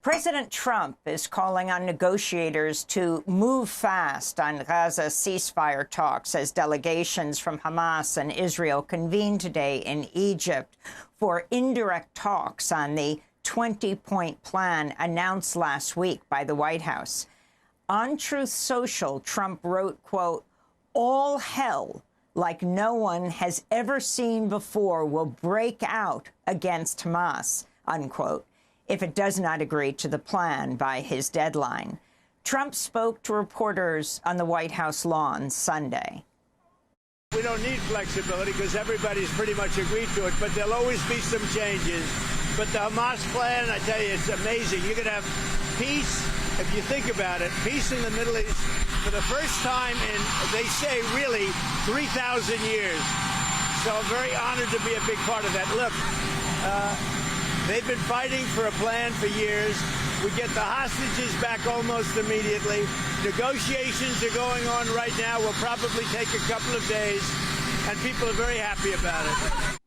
President Trump is calling on negotiators to move fast on Gaza ceasefire talks as delegations from Hamas and Israel convene today in Egypt for indirect talks on the 20-point plan announced last week by the White House. On Truth Social, Trump wrote, quote, "All hell like no one has ever seen before will break out against Hamas," unquote, if it does not agree to the plan by his deadline. Trump spoke to reporters on the White House lawn Sunday. We don't need flexibility because everybody's pretty much agreed to it, but there'll always be some changes. But the Hamas plan, I tell you, it's amazing. You're going to have peace, if you think about it, peace in the Middle East for the first time in, they say, really 3,000 years. So I'm very honored to be a big part of that. Look, they've been fighting for a plan for years. We get the hostages back almost immediately. Negotiations are going on right now. Will probably take a couple of days, and people are very happy about it.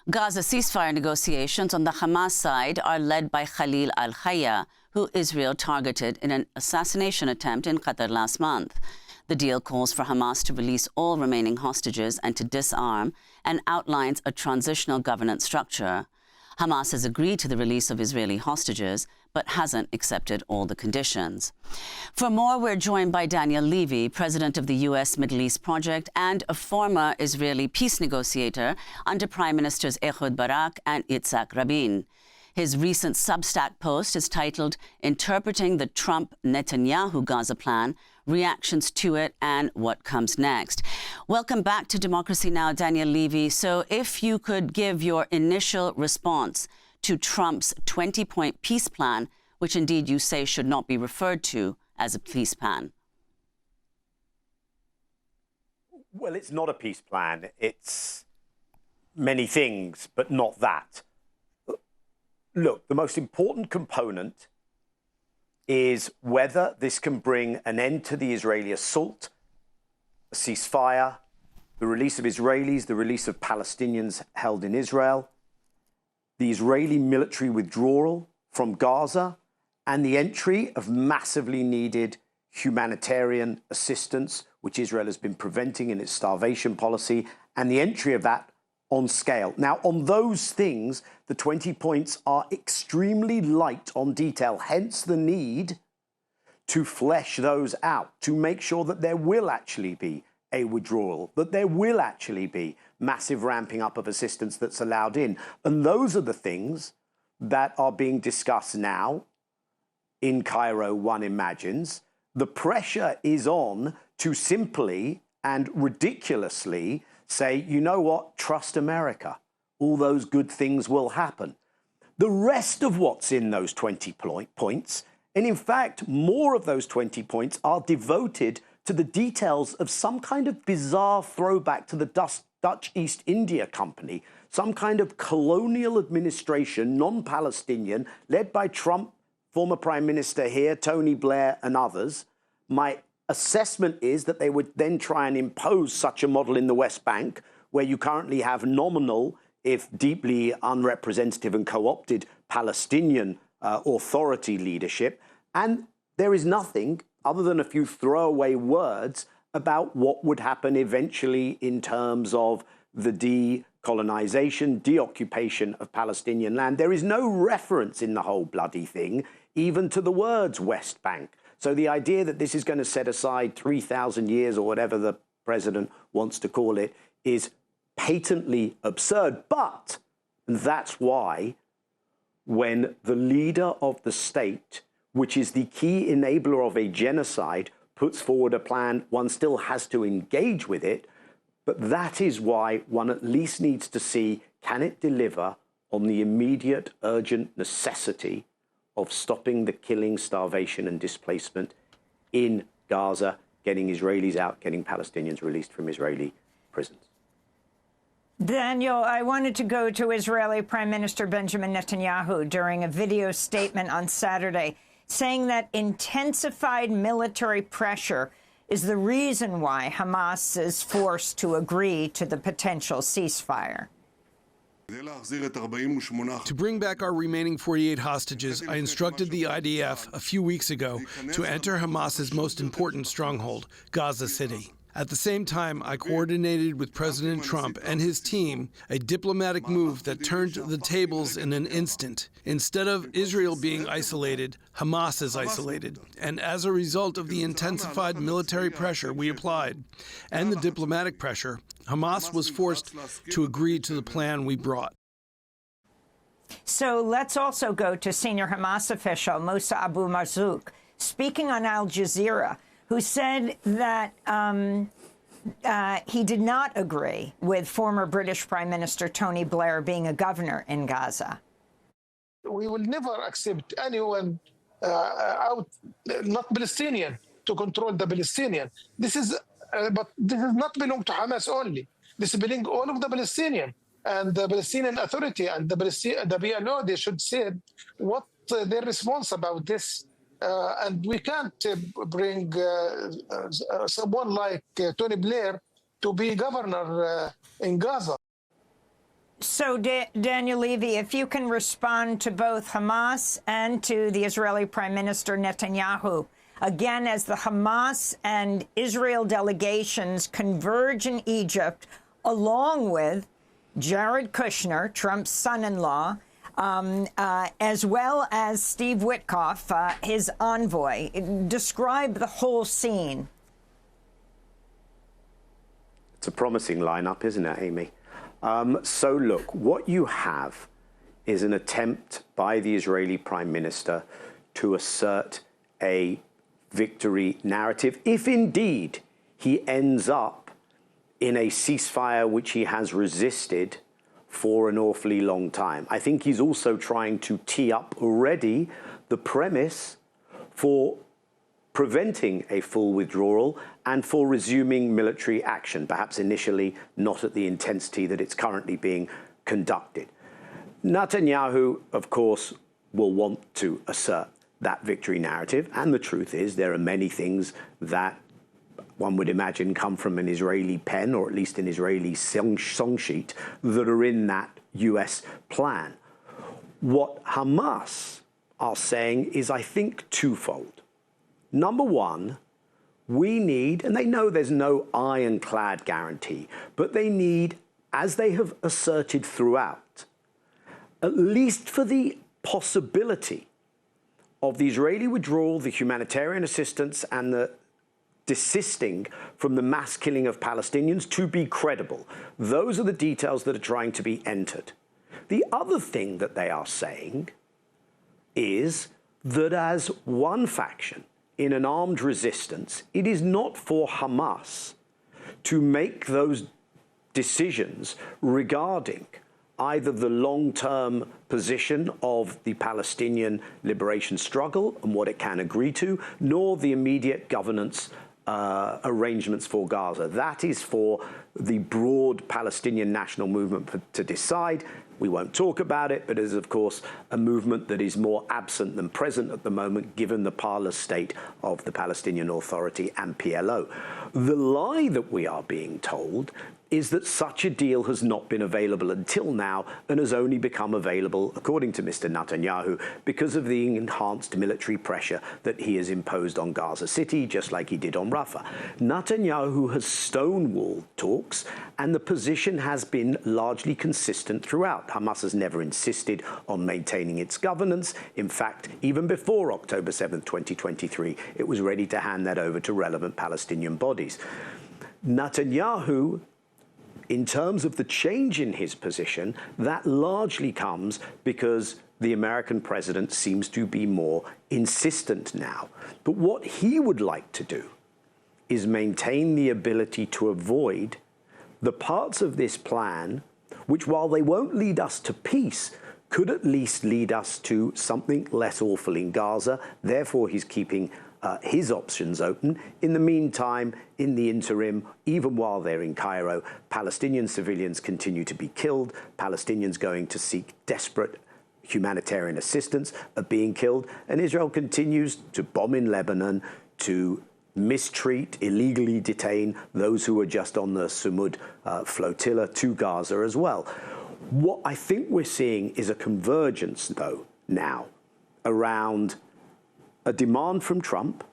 Gaza ceasefire negotiations on the Hamas side are led by Khalil al-Hayya, who Israel targeted in an assassination attempt in Qatar last month. The deal calls for Hamas to release all remaining hostages and to disarm, and outlines a transitional governance structure. Hamas has agreed to the release of Israeli hostages, but hasn't accepted all the conditions. For more, we're joined by Daniel Levy, president of the U.S. Middle East Project and a former Israeli peace negotiator under Prime Ministers Ehud Barak and Yitzhak Rabin. His recent Substack post is titled "Interpreting the Trump-Netanyahu Gaza Plan, Reactions to It and What Comes Next." Welcome back to Democracy Now!, Daniel Levy. So if you could give your initial response to Trump's 20-point peace plan, which indeed you say should not be referred to as a peace plan. Well, it's not a peace plan. It's many things, but not that. Look, the most important component is whether this can bring an end to the Israeli assault, a ceasefire, the release of Israelis, the release of Palestinians held in Israel, the Israeli military withdrawal from Gaza, and the entry of massively needed humanitarian assistance, which Israel has been preventing in its starvation policy, and the entry of that on scale. Now, on those things, the 20 points are extremely light on detail, hence the need to flesh those out, to make sure that there will actually be a withdrawal, that there will actually be massive ramping up of assistance that's allowed in. And those are the things that are being discussed now in Cairo, one imagines. The pressure is on to simply and ridiculously say, you know what, trust America. All those good things will happen. The rest of what's in those 20 points, and in fact, more of those 20 points are devoted to the details of some kind of bizarre throwback to the Dutch East India Company, some kind of colonial administration, non-Palestinian, led by Trump, former Prime Minister here, Tony Blair and others. My assessment is that they would then try and impose such a model in the West Bank, where you currently have nominal, if deeply unrepresentative and co-opted, Palestinian authority leadership. And there is nothing other than a few throwaway words about what would happen eventually in terms of the decolonization, deoccupation of Palestinian land. There is no reference in the whole bloody thing even to the words West Bank. So the idea that this is going to set aside 3,000 years or whatever the president wants to call it is patently absurd. But that's why when the leader of the state, which is the key enabler of a genocide, puts forward a plan, one still has to engage with it. But that is why one at least needs to see, can it deliver on the immediate, urgent necessity of stopping the killing, starvation and displacement in Gaza, getting Israelis out, getting Palestinians released from Israeli prisons. Daniel, I wanted to go to Israeli Prime Minister Benjamin Netanyahu during a video statement on Saturday, saying that intensified military pressure is the reason why Hamas is forced to agree to the potential ceasefire. To bring back our remaining 48 hostages, I instructed the IDF a few weeks ago to enter Hamas's most important stronghold, Gaza City. At the same time, I coordinated with President Trump and his team a diplomatic move that turned the tables in an instant. Instead of Israel being isolated, Hamas is isolated. And as a result of the intensified military pressure we applied and the diplomatic pressure, Hamas was forced to agree to the plan we brought. So let's also go to senior Hamas official Musa Abu Marzouk, speaking on Al Jazeera, who said that he did not agree with former British Prime Minister Tony Blair being a governor in Gaza. We will never accept anyone not Palestinian, to control the Palestinian. But this does not belong to Hamas only. This belongs all of the Palestinian. And the Palestinian Authority and the PLO, they should say what their response about this. And we can't bring someone like Tony Blair to be governor in Gaza. So, Daniel Levy, if you can respond to both Hamas and to the Israeli Prime Minister Netanyahu, again, as the Hamas and Israel delegations converge in Egypt, along with Jared Kushner, Trump's son-in-law, as well as Steve Witkoff, his envoy. Describe the whole scene. It's a promising lineup, isn't it, Amy? So look, what you have is an attempt by the Israeli Prime Minister to assert a victory narrative, if indeed he ends up in a ceasefire which he has resisted for an awfully long time. I think he's also trying to tee up already the premise for preventing a full withdrawal and for resuming military action, perhaps initially not at the intensity that it's currently being conducted. Netanyahu, of course, will want to assert that victory narrative, and the truth is there are many things that one would imagine come from an Israeli pen, or at least an Israeli song sheet, that are in that US plan. What Hamas are saying is, I think, twofold. Number one, we need, and they know there's no ironclad guarantee, but they need, as they have asserted throughout, at least for the possibility of the Israeli withdrawal, the humanitarian assistance, and the desisting from the mass killing of Palestinians to be credible. Those are the details that are trying to be entered. The other thing that they are saying is that as one faction in an armed resistance, it is not for Hamas to make those decisions regarding either the long-term position of the Palestinian liberation struggle and what it can agree to, nor the immediate governance arrangements for Gaza. That is for the broad Palestinian national movement to decide. We won't talk about it, but it is, of course, a movement that is more absent than present at the moment, given the parlous state of the Palestinian Authority and PLO. The lie that we are being told is that such a deal has not been available until now and has only become available, according to Mr. Netanyahu, because of the enhanced military pressure that he has imposed on Gaza City, just like he did on Rafah. Netanyahu has stonewalled talks, and the position has been largely consistent throughout. Hamas has never insisted on maintaining its governance. In fact, even before October 7th, 2023, it was ready to hand that over to relevant Palestinian bodies. Netanyahu, in terms of the change in his position, that largely comes because the American president seems to be more insistent now. But what he would like to do is maintain the ability to avoid the parts of this plan which, while they won't lead us to peace, could at least lead us to something less awful in Gaza. Therefore, he's keeping his options open. In the meantime, in the interim, even while they're in Cairo, Palestinian civilians continue to be killed. Palestinians going to seek desperate humanitarian assistance are being killed. And Israel continues to bomb in Lebanon, to mistreat, illegally detain those who are just on the Sumud flotilla to Gaza as well. What I think we're seeing is a convergence, though, now around a demand from Trump.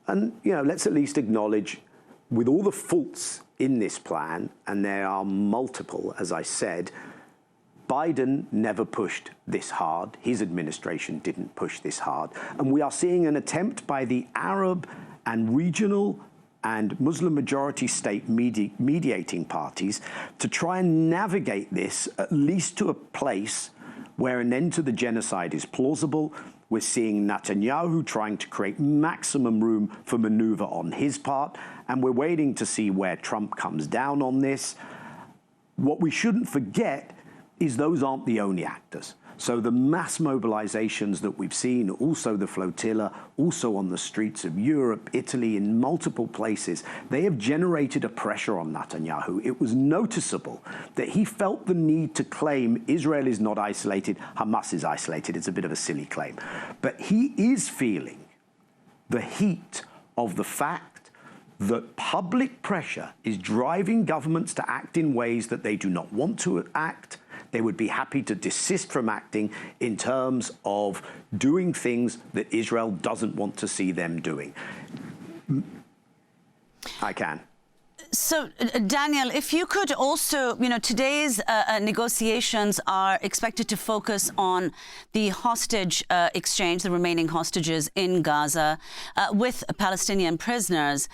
And, let's at least acknowledge, with all the faults in this plan, and there are multiple, as I said, Biden never pushed this hard. His administration didn't push this hard. And we are seeing an attempt by the Arab and regional and Muslim majority state mediating parties to try and navigate this at least to a place where an end to the genocide is plausible. We're seeing Netanyahu trying to create maximum room for maneuver on his part, and we're waiting to see where Trump comes down on this. What we shouldn't forget is those aren't the only actors. So the mass mobilizations that we've seen, also the flotilla, also on the streets of Europe, Italy, in multiple places, they have generated a pressure on Netanyahu. It was noticeable that he felt the need to claim Israel is not isolated, Hamas is isolated. It's a bit of a silly claim. But he is feeling the heat of the fact that public pressure is driving governments to act in ways that they do not want to act. They would be happy to desist from acting in terms of doing things that Israel doesn't want to see them doing. I can. So, Daniel, if you could also, today's negotiations are expected to focus on the hostage exchange, the remaining hostages in Gaza with Palestinian prisoners.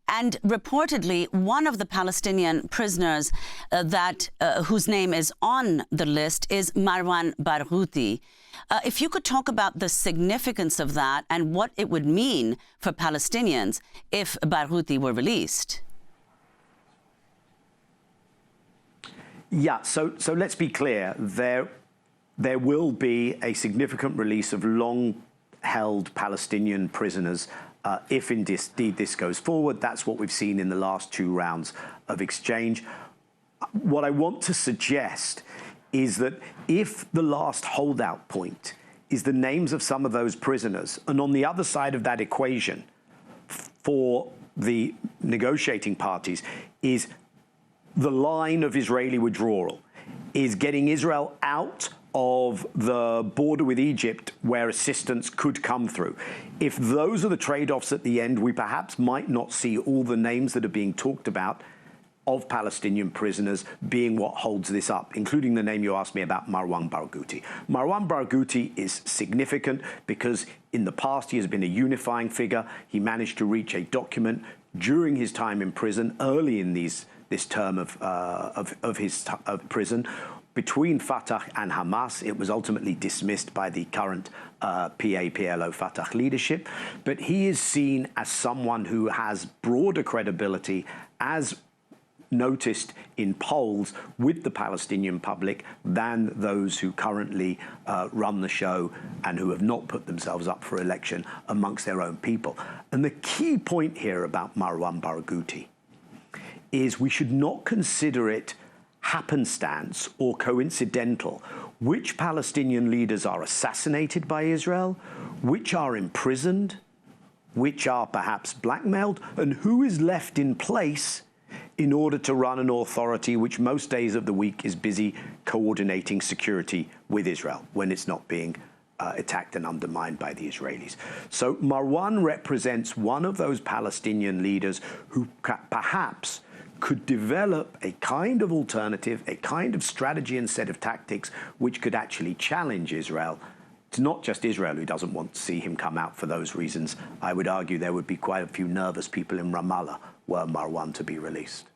And reportedly, one of the Palestinian prisoners whose name is on the list is Marwan Barghouti. If you could talk about the significance of that and what it would mean for Palestinians if Barghouti were released. Yeah, so let's be clear. There will be a significant release of long-held Palestinian prisoners if indeed this goes forward. That's what we've seen in the last 2 rounds of exchange. What I want to suggest is that if the last holdout point is the names of some of those prisoners, and on the other side of that equation for the negotiating parties is the line of Israeli withdrawal, is getting Israel out of the border with Egypt where assistance could come through. If those are the trade-offs at the end, we perhaps might not see all the names that are being talked about of Palestinian prisoners being what holds this up, including the name you asked me about, Marwan Barghouti. Marwan Barghouti is significant because in the past he has been a unifying figure. He managed to reach a document during his time in prison, early in this term of his prison, between Fatah and Hamas. It was ultimately dismissed by the current PA-PLO Fatah leadership. But he is seen as someone who has broader credibility, as noticed in polls with the Palestinian public, than those who currently run the show and who have not put themselves up for election amongst their own people. And the key point here about Marwan Barghouti is we should not consider it happenstance or coincidental which Palestinian leaders are assassinated by Israel, which are imprisoned, which are perhaps blackmailed, and who is left in place in order to run an authority which most days of the week is busy coordinating security with Israel when it's not being attacked and undermined by the Israelis. So Marwan represents one of those Palestinian leaders who perhaps could develop a kind of alternative, a kind of strategy and set of tactics which could actually challenge Israel. It's not just Israel who doesn't want to see him come out for those reasons. I would argue there would be quite a few nervous people in Ramallah were Marwan to be released.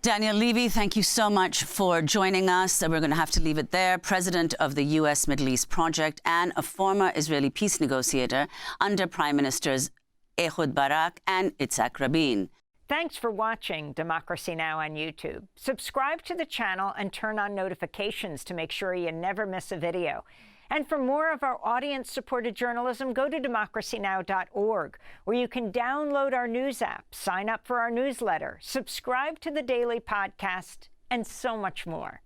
Daniel Levy, thank you so much for joining us. We're going to have to leave it there. President of the U.S. Middle East Project and a former Israeli peace negotiator under Prime Ministers Ehud Barak and Yitzhak Rabin. Thanks for watching Democracy Now! On YouTube. Subscribe to the channel and turn on notifications to make sure you never miss a video. And for more of our audience-supported journalism, go to democracynow.org, where you can download our news app, sign up for our newsletter, subscribe to the daily podcast, and so much more.